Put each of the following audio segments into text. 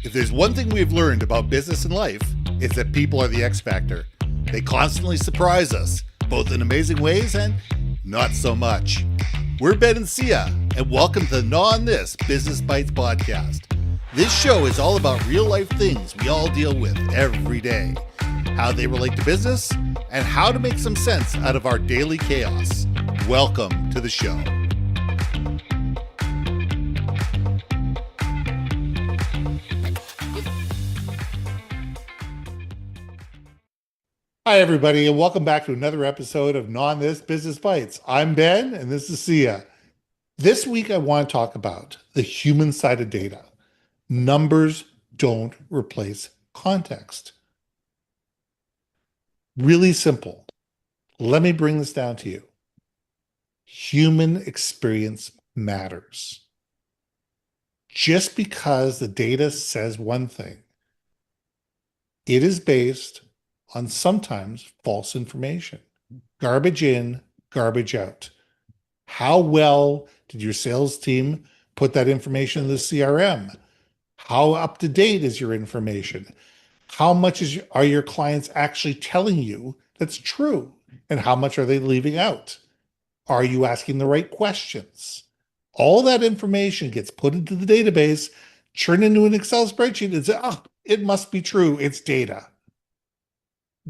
If there's one thing we've learned about business and life, it's that people are the X factor. They constantly surprise us, both in amazing ways and not so much. We're Ben and Syya, and welcome to the Gnaw on This Business Bytes podcast. This show is all about real life things we all deal with every day, how they relate to business, and how to make some sense out of our daily chaos. Welcome to the show. Hi, everybody, and welcome back to another episode of Gnaw on This Business Bytes. I'm Ben, and this is Syya. This week, I want to talk about the human side of data. Numbers don't replace context. Really simple. Let me bring this down to you. Human experience matters. Just because the data says one thing, it is based on sometimes false information. Garbage in, garbage out. How well did your sales team put that information in the CRM? How up to date is your information? How much are your clients actually telling you that's true? And how much are they leaving out? Are you asking the right questions? All that information gets put into the database, turned into an Excel spreadsheet, and say, oh, it must be true. It's data.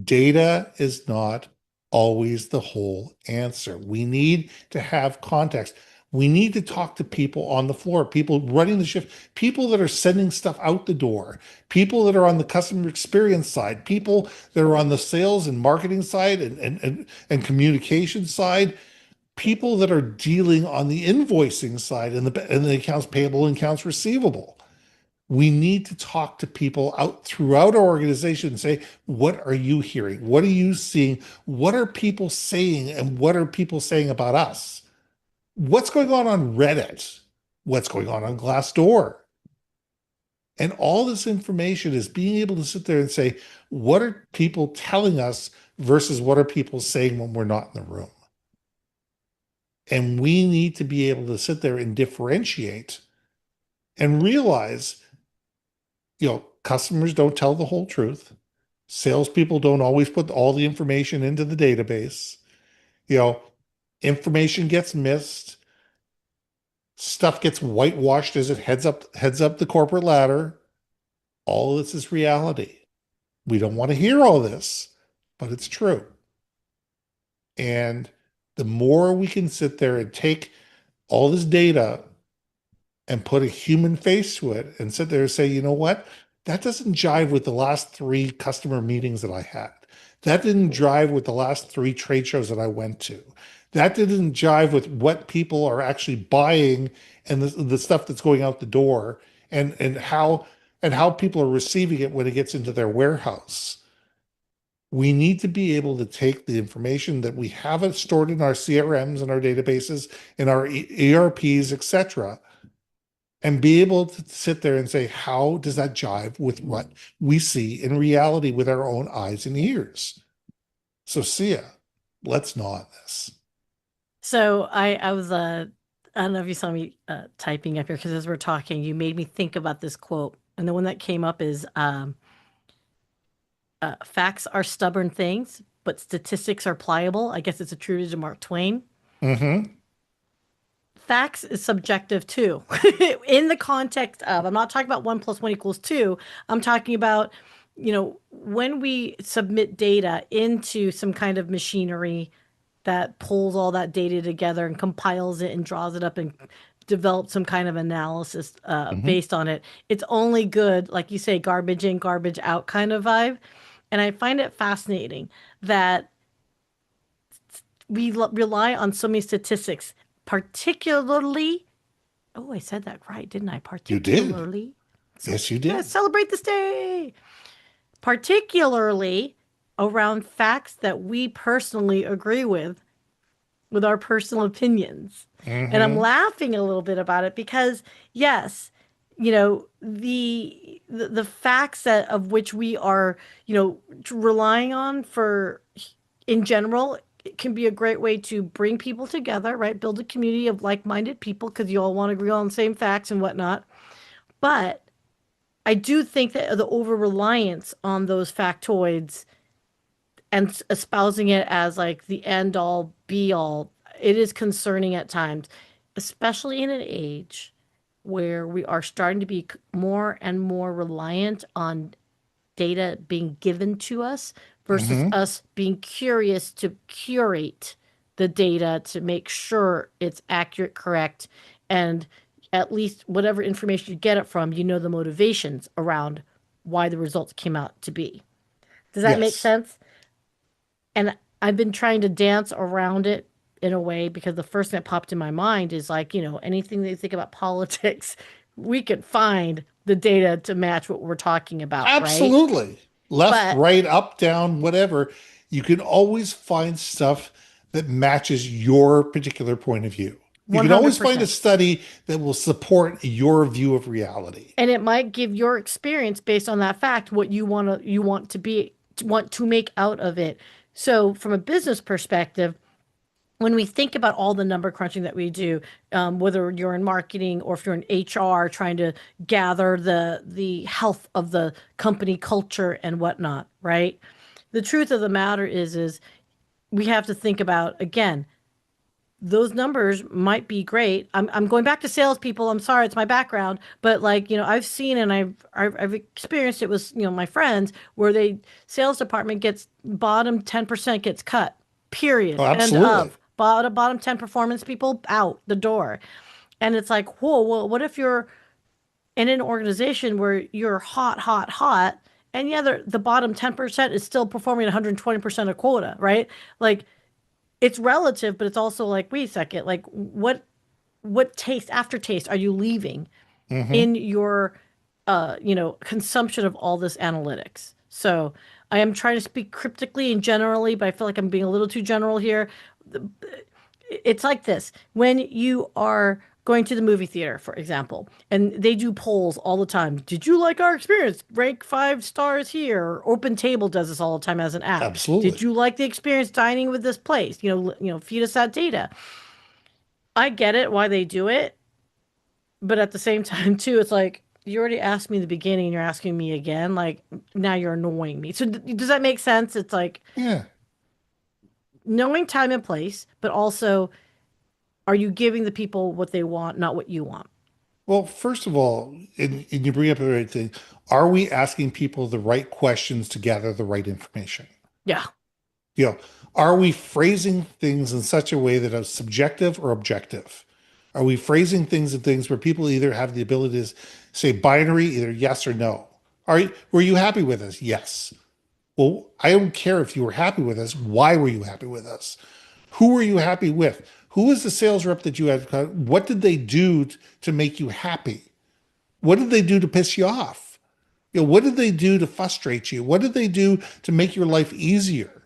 Data is not always the whole answer. We need to have context. We need to talk to people on the floor, people running the shift, people that are sending stuff out the door, people that are on the customer experience side, people that are on the sales and marketing side and communication side, people that are dealing on the invoicing side and the accounts payable and accounts receivable. We need to talk to people out throughout our organization and say, what are you hearing? What are you seeing? What are people saying? And what are people saying about us? What's going on Reddit? What's going on Glassdoor? And all this information is being able to sit there and say, what are people telling us versus what are people saying when we're not in the room? And we need to be able to sit there and differentiate and realize, customers don't tell the whole truth. Salespeople don't always put all the information into the database. Information gets missed. Stuff gets whitewashed as it heads up the corporate ladder. All this is reality. We don't want to hear all this, but it's true. And the more we can sit there and take all this data and put a human face to it and sit there and say, you know what? That doesn't jive with the last 3 customer meetings that I had. That didn't jive with the last 3 trade shows that I went to. That didn't jive with what people are actually buying and the stuff that's going out the door and how people are receiving it when it gets into their warehouse. We need to be able to take the information that we have it stored in our CRMs and our databases, in our ERPs, etc., and be able to sit there and say, how does that jive with what we see in reality with our own eyes and ears? So, Syya, let's gnaw on this. So I was, I don't know if you saw me typing up here, because as we're talking, you made me think about this quote. And the one that came up is, facts are stubborn things, but statistics are pliable. I guess it's attributed to Mark Twain. Mm-hmm. Facts is subjective too. In the context of, I'm not talking about 1 + 1 = 2. I'm talking about, when we submit data into some kind of machinery that pulls all that data together and compiles it and draws it up and develops some kind of analysis based on it. It's only good, like you say, garbage in, garbage out kind of vibe. And I find it fascinating that we rely on so many statistics, particularly, I said that right, didn't I? Particularly. You did. Yes, you did. Yeah, celebrate this day. Particularly around facts that we personally agree with our personal opinions. Mm-hmm. And I'm laughing a little bit about it because, yes, the facts of which we are, relying on in general, it can be a great way to bring people together, right? Build a community of like-minded people because you all want to agree on the same facts and whatnot. But I do think that the over reliance on those factoids and espousing it as like the end all be all, it is concerning at times, especially in an age where we are starting to be more and more reliant on data being given to us versus Hmm. us being curious to curate the data to make sure it's accurate, correct, and at least whatever information you get it from, you know the motivations around why the results came out to be. Does that make Yes, sense? And I've been trying to dance around it in a way because the first thing that popped in my mind is like, anything that you think about politics, we could find the data to match what we're talking about, right? absolutely. Left, But right, up, down, whatever. You can always find stuff that matches your particular point of view. You can always find a 100%. study that will support your view of reality. And it might give your experience based on that fact what you want to make out of it. So from a business perspective, when we think about all the number crunching that we do, whether you're in marketing or if you're in HR trying to gather the health of the company culture and whatnot, right? The truth of the matter is we have to think about again, those numbers might be great. I'm going back to salespeople. I'm sorry, it's my background, but like I've seen and I've experienced it with my friends where they sales department gets bottom 10% gets cut. Oh, Period. End absolutely. of. Bottom 10 performance people out the door. And it's like, whoa, well, what if you're in an organization where you're hot, hot, hot, and yeah, the bottom 10% is still performing at 120% of quota, right? Like it's relative, but it's also like, wait a second, like what taste aftertaste are you leaving Hmm. in your consumption of all this analytics? So I am trying to speak cryptically and generally, but I feel like I'm being a little too general here. It's like this when you are going to the movie theater, for example, and they do polls all the time. Did you like our experience? Rank 5 stars here. Open Table does this all the time as an app. Did Absolutely. you like the experience dining with this place? Feed us that data. I get it why they do it, but at the same time too, it's like you already asked me in the beginning, and you're asking me again. Like now you're annoying me. So does that make sense? It's like Yeah. knowing time and place, but also are you giving the people what they want, not what you want? Well, first of all, and you bring up the right thing. Are we asking people the right questions to gather the right information? Yeah, You know, are we phrasing things in such a way that are subjective or objective? Are we phrasing things in things where people either have the ability to say binary, either yes or no? Were you happy with us? Yes. Well, I don't care if you were happy with us. Why were you happy with us? Who were you happy with? Who was the sales rep that you had? What did they do to make you happy? What did they do to piss you off? What did they do to frustrate you? What did they do to make your life easier?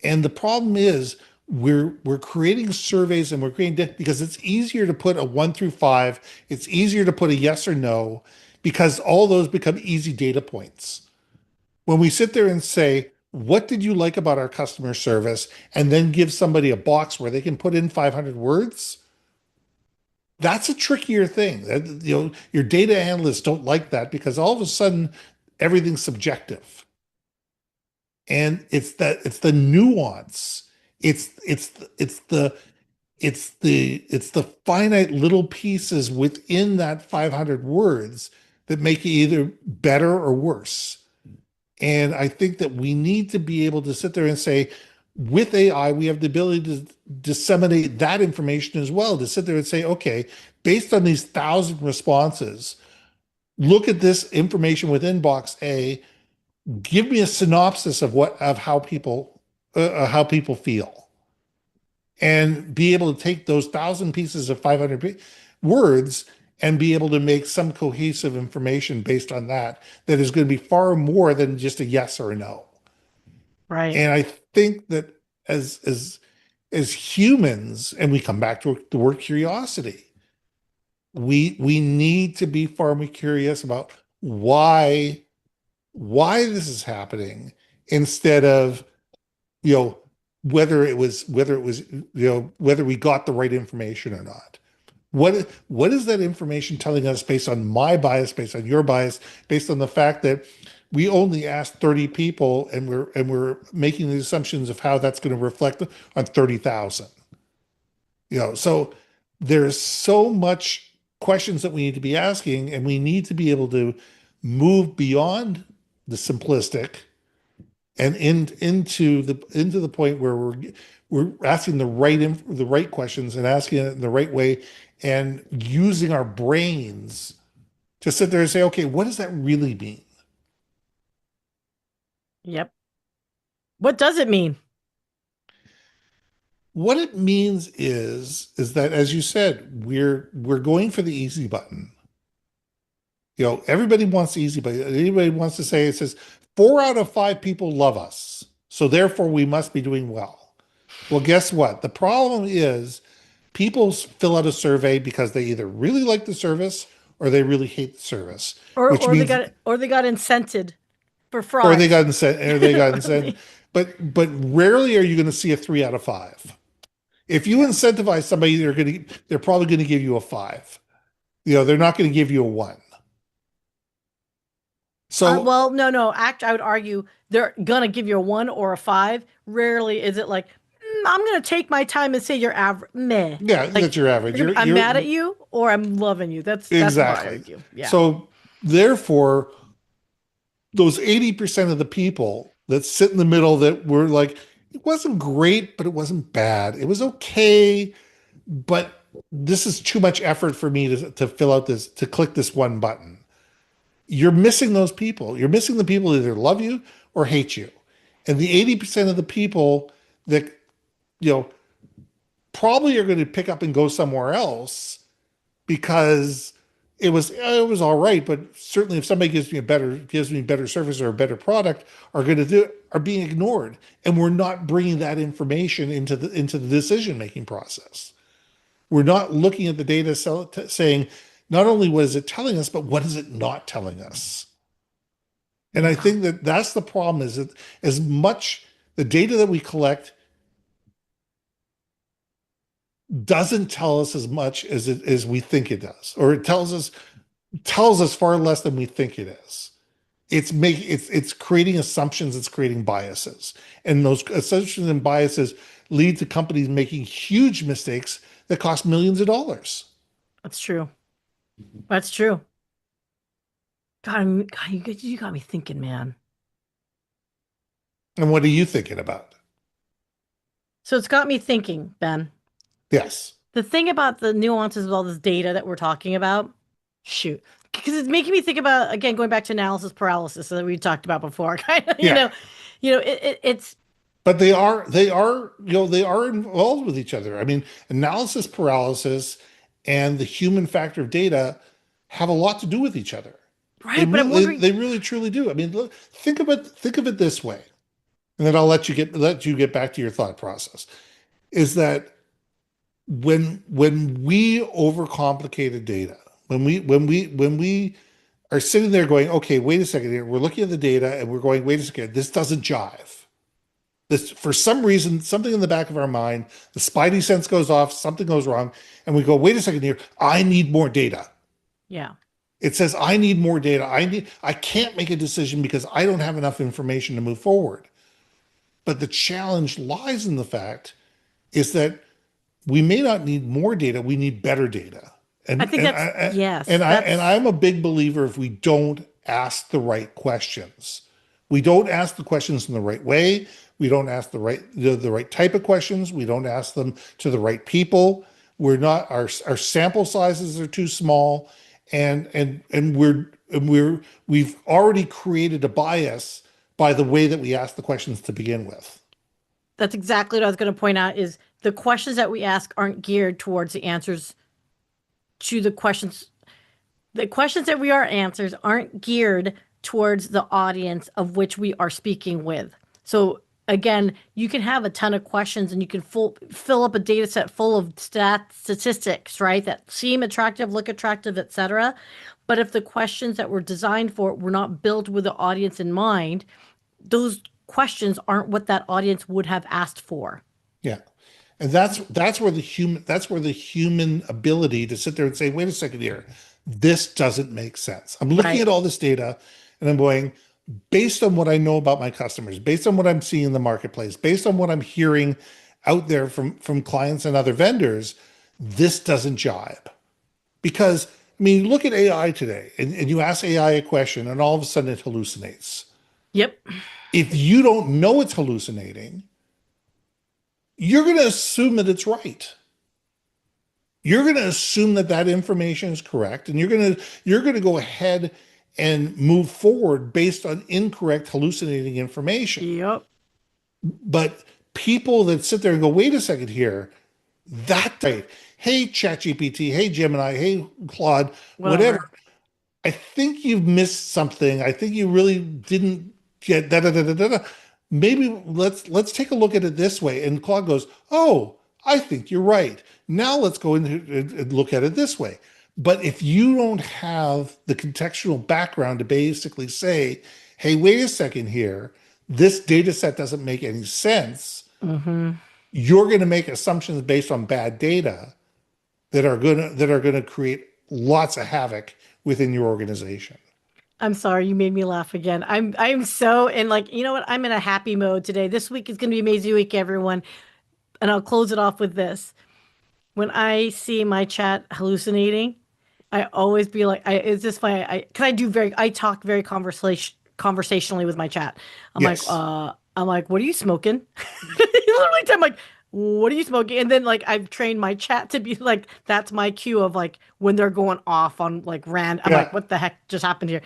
And the problem is we're creating surveys and we're creating because it's easier to put a 1 through 5. It's easier to put a yes or no because all those become easy data points. When we sit there and say, what did you like about our customer service? And then give somebody a box where they can put in 500 words, that's a trickier thing. Your data analysts don't like that because all of a sudden everything's subjective. And it's the nuance. It's the finite little pieces within that 500 words that make it either better or worse. And I think that we need to be able to sit there and say, with AI, we have the ability to disseminate that information as well, to sit there and say, okay, based on these 1,000 responses, look at this information within box A, give me a synopsis of how people feel, and be able to take those 1,000 pieces of 500 words and be able to make some cohesive information based on that is going to be far more than just a yes or a no. right. And I think that as humans, and we come back to the word curiosity, we need to be far more curious about why this is happening instead of you whether it was whether we got the right information or not. What is that information telling us based on my bias, based on your bias, based on the fact that we only asked 30 people and we're making the assumptions of how that's going to reflect on 30,000. So there's so much questions that we need to be asking, and we need to be able to move beyond the simplistic and into the point where we're asking the right questions and asking it in the right way and using our brains to sit there and say, okay, what does that really mean? Yep. What does it mean? What it means is that, as you said, we're going for the easy button. Everybody wants the easy button. Anybody wants to say, it says 4 out of 5 people love us, so therefore we must be doing well. Well, guess what? The problem is people fill out a survey because they either really like the service or they really hate the service, Or which or they means, got or they got incented for or they fries. got incentive, or they got incentive. But rarely are you going to see a 3 out of 5. If you Yeah. incentivize somebody, they're probably going to give you a 5. They're not going to give you a 1. So Well, no, no. I would argue they're gonna give you a 1 or a 5. Rarely is it like, I'm gonna take my time and say you're average. Meh. yeah, Like that's your average. I'm You're mad at you or I'm loving you. That's what I exactly. argue. Yeah. So therefore, those 80% of the people that sit in the middle that were like, it wasn't great, but it wasn't bad. It was okay, but this is too much effort for me to fill out this, to click this one button. You're missing those people. You're missing the people that either love you or hate you. And the 80% of the people that, you know, probably are going to pick up and go somewhere else because it was all right, but certainly if somebody gives me better service or a better product, are being ignored, and we're not bringing that information into the decision making process. We're not looking at the data, saying not only what is it telling us, but what is it not telling us. And I Yeah. think that that's the problem, is that as much the data that we collect doesn't tell us as much as we think it does, or it tells us far less than we think it is. It's creating assumptions, it's creating biases. And those assumptions and biases lead to companies making huge mistakes that cost millions of dollars. That's true. That's true. God, you got me thinking, man. And what are you thinking about? So it's got me thinking, Ben. Yes. The thing about the nuances of all this data that we're talking about, shoot, because it's making me think about, again, going back to analysis paralysis that we talked about before. Kind of, Yeah. it's But they are involved with each other. I mean, analysis paralysis and the human factor of data have a lot to do with each other. They right. But I'm really, wondering, they really truly do. I mean, look, think of it this way, and then I'll let you get back to your thought process. Is that when we overcomplicate data, when we are sitting there going, okay, wait a second here, we're looking at the data and we're going, wait a second, this doesn't jive. This, for some reason, something in the back of our mind, the spidey sense goes off, something goes wrong, and we go, wait a second here, I need more data. yeah, It says I need more data. I can't make a decision because I don't have enough information to move forward. But the challenge lies in the fact is that we may not need more data, we need better data. I And think and that's I yes, and I and that's I'm a big believer, if we don't ask the right questions. We don't ask the questions in the right way. We don't ask the right type of questions. We don't ask them to the right people. Our sample sizes are too small, and we've already created a bias by the way that we ask the questions to begin with. that's exactly what I was going to point out. Is the questions that we ask aren't geared towards the answers to the questions. The questions that we are answers aren't geared towards the audience of which we are speaking with. So again, you can have a ton of questions and you can fill up a data set full of statistics, right? That seem attractive, look attractive, etc. But if the questions that were designed for it were not built with the audience in mind, those questions aren't what that audience would have asked for. Yeah. And that's where the human ability to sit there and say, wait a second here, this doesn't make sense. I'm looking Right. at all this data and I'm going, based on what I know about my customers, based on what I'm seeing in the marketplace, based on what I'm hearing out there from clients and other vendors, this doesn't jibe. Because I mean, look at AI today, and you ask AI a question, and all of a sudden it hallucinates. Yep. If you don't know it's hallucinating, you're going to assume that it's right. You're going to assume that that information is correct, and you're going to go ahead and move forward based on incorrect hallucinating information. Yep. But people that sit there and go, wait a second here, that right. Hey, ChatGPT, hey, Gemini, hey, Claude, Whatever. whatever. I think you've missed something. I think you really didn't get da da da da da. Da. Maybe let's take a look at it this way. And Claude goes, "Oh, I think you're right. Now let's go in and look at it this way." But if you don't have the contextual background to basically say, "Hey, wait a second here. This data set doesn't make any sense." Mm-hmm. You're going to make assumptions based on bad data that are going to create lots of havoc within your organization. I'm sorry, you made me laugh again. I'm so in like, you know what? I'm in a happy mode today. This week is going to be amazing week, everyone. And I'll close it off with this. When I see my chat hallucinating, I always be like, it's just funny. I talk very conversationally with my chat. Yes. I'm like, what are you smoking? Literally, I'm like, what are you smoking? And then like I've trained my chat to be like, that's my cue of like when they're going off on like rand. I'm like, Yeah. what the heck just happened here?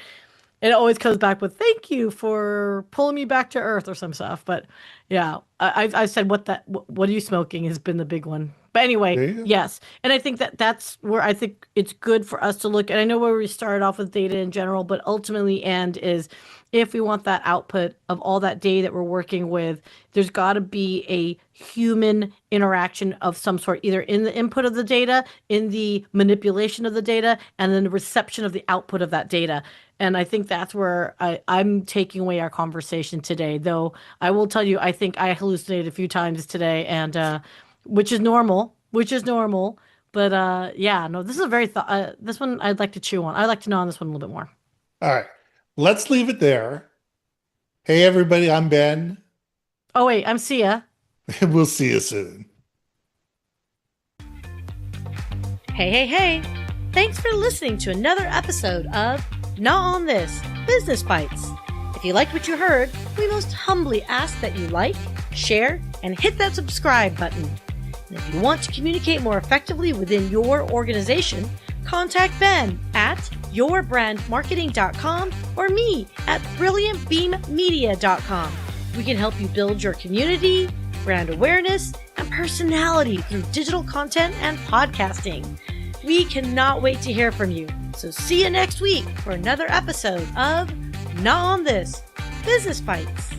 It always comes back with thank you for pulling me back to earth or some stuff. But yeah, I said what are you smoking has been the big one. But anyway, There you go. yes, and I think that that's where I think it's good for us to look. And I know where we started off with data in general, but ultimately, and is if we want that output of all that data that we're working with, there's got to be a human interaction of some sort, either in the input of the data, in the manipulation of the data, and then the reception of the output of that data. And I think that's where I'm taking away our conversation today. Though I will tell you, I think I hallucinated a few times today, and which is normal, which is normal. But yeah, no, this is a this one I'd like to chew on. I'd like to know on this one a little bit more. All right. Let's leave it there. Hey, everybody, I'm Ben, Oh wait, I'm Sia. and we'll see you soon. Hey, hey, hey! Thanks for listening to another episode of Not on This Business Bites. If you liked what you heard, we most humbly ask that you like, share, and hit that subscribe button. And if you want to communicate more effectively within your organization, contact Ben at yourbrandmarketing.com or me at brilliantbeammedia.com. We can help you build your community, brand awareness, and personality through digital content and podcasting. We cannot wait to hear from you. So see you next week for another episode of Not on This Business Bites.